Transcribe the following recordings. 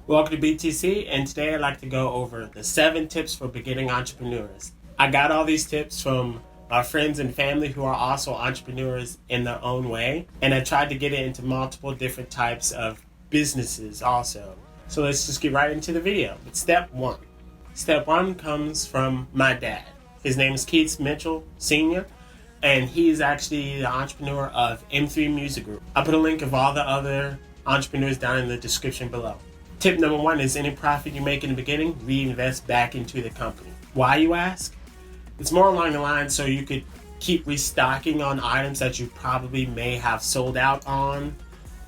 Welcome to BTC, and today I'd like to go over the 7 tips for beginning entrepreneurs. I got all these tips from my friends and family who are also entrepreneurs in their own way, and I tried to get it into multiple different types of businesses also. So let's just get right into the video. But step 1. Step 1 comes from my dad. His name is Keith Mitchell Sr., and he is actually the entrepreneur of M3 Music Group. I put a link of all the other entrepreneurs down in the description below. Tip number 1 is any profit you make in the beginning, reinvest back into the company. Why, you ask? It's more along the lines so you could keep restocking on items that you probably may have sold out on,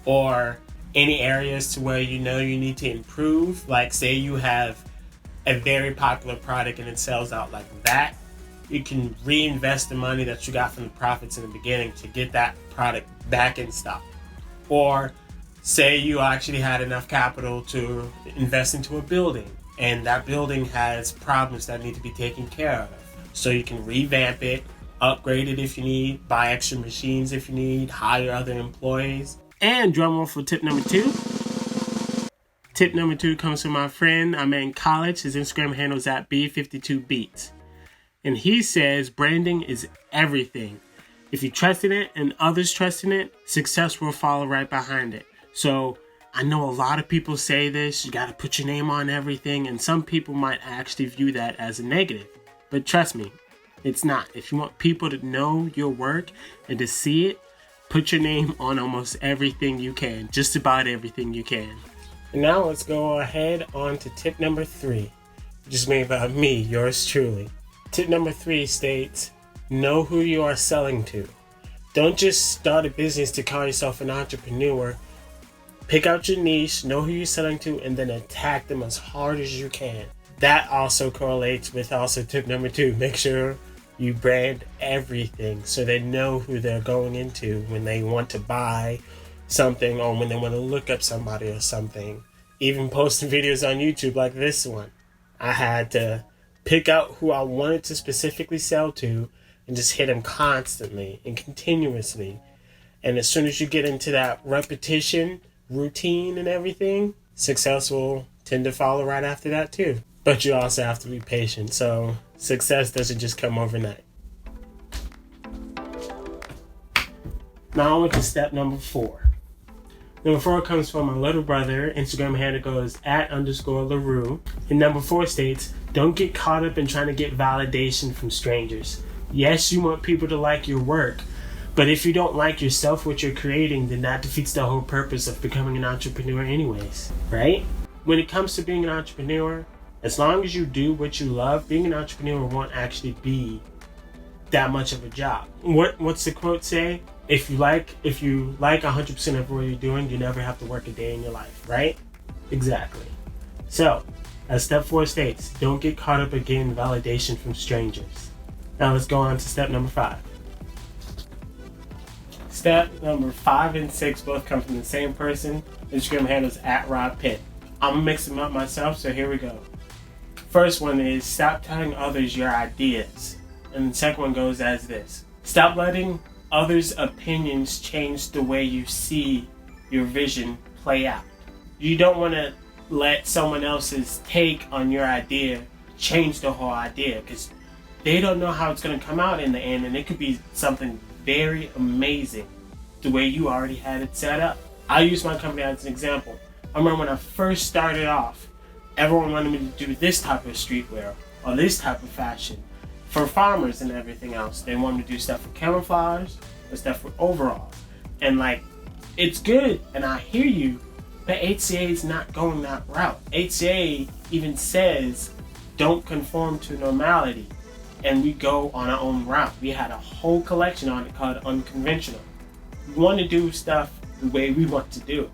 or any areas to where you know you need to improve. Like say you have a very popular product and it sells out like that, you can reinvest the money that you got from the profits in the beginning to get that product back in stock. Or say you actually had enough capital to invest into a building and that building has problems that need to be taken care of. So you can revamp it, upgrade it if you need, buy extra machines if you need, hire other employees. And drumroll for tip number 2. Tip number 2 comes from my friend I met in college. His Instagram handle is at B52Beats. And he says branding is everything. If you trust in it and others trust in it, success will follow right behind it. So I know a lot of people say this, you got to put your name on everything, and some people might actually view that as a negative. But trust me, it's not. If you want people to know your work and to see it, put your name on almost everything you can, just about everything you can. And now let's go ahead on to tip number 3, which is made by me, yours truly. Tip number 3 states, know who you are selling to. Don't just start a business to call yourself an entrepreneur. Pick out your niche, know who you're selling to, and then attack them as hard as you can. That also correlates with also tip number 2. Make sure you brand everything so they know who they're going into when they want to buy something or when they want to look up somebody or something. Even posting videos on YouTube like this one, I had to pick out who I wanted to specifically sell to and just hit them constantly and continuously. And as soon as you get into that repetition, routine and everything, success will tend to follow right after that too. But you also have to be patient, so success doesn't just come overnight. Now on to step number 4. Number 4 comes from my little brother. Instagram handle goes @_LaRue. And number 4 states, don't get caught up in trying to get validation from strangers. Yes, you want people to like your work, but if you don't like yourself, what you're creating, then that defeats the whole purpose of becoming an entrepreneur anyways, right? When it comes to being an entrepreneur, as long as you do what you love, being an entrepreneur won't actually be that much of a job. What's the quote say? If you like 100% of what you're doing, you never have to work a day in your life, right? Exactly. So, as step 4 states, don't get caught up in getting validation from strangers. Now let's go on to step number 5. Step number 5 and 6 both come from the same person. Instagram handle is @RobPitt. I'm gonna mix them up myself, so here we go. First one is stop telling others your ideas. And the second one goes as this. Stop letting others' opinions change the way you see your vision play out. You don't want to let someone else's take on your idea change the whole idea, because they don't know how it's going to come out in the end, and it could be something very amazing the way you already had it set up. I use my company as an example. I remember when I first started off, everyone wanted me to do this type of streetwear or this type of fashion for farmers and everything else. They wanted me to do stuff for camouflage or stuff for overalls. And it's good, and I hear you, but HCA is not going that route. HCA even says, don't conform to normality. And we go on our own route. We had a whole collection on it called Unconventional. We want to do stuff the way we want to do it.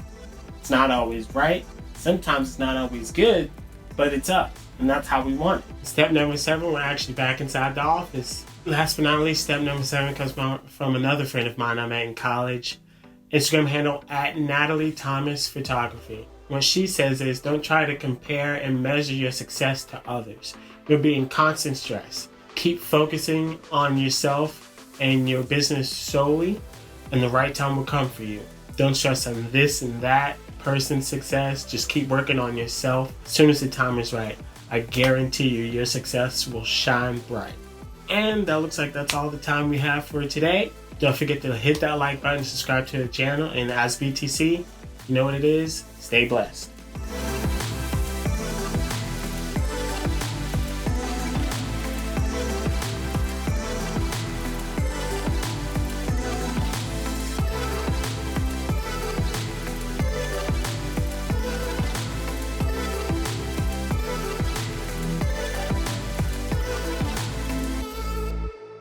It's not always right. Sometimes it's not always good, but it's up. And that's how we want it. Step number 7, we're actually back inside the office. Last but not least, step number 7 comes from another friend of mine I met in college. Instagram handle @NatalieThomasPhotography. What she says is, don't try to compare and measure your success to others. You'll be in constant stress. Keep focusing on yourself and your business solely, and the right time will come for you. Don't stress on this and that. person's success. Just keep working on yourself. As soon as the time is right, I guarantee you your success will shine bright. And that looks like that's all the time we have for today. Don't forget to hit that like button, subscribe to the channel, and as BTC, you know what it is, stay blessed.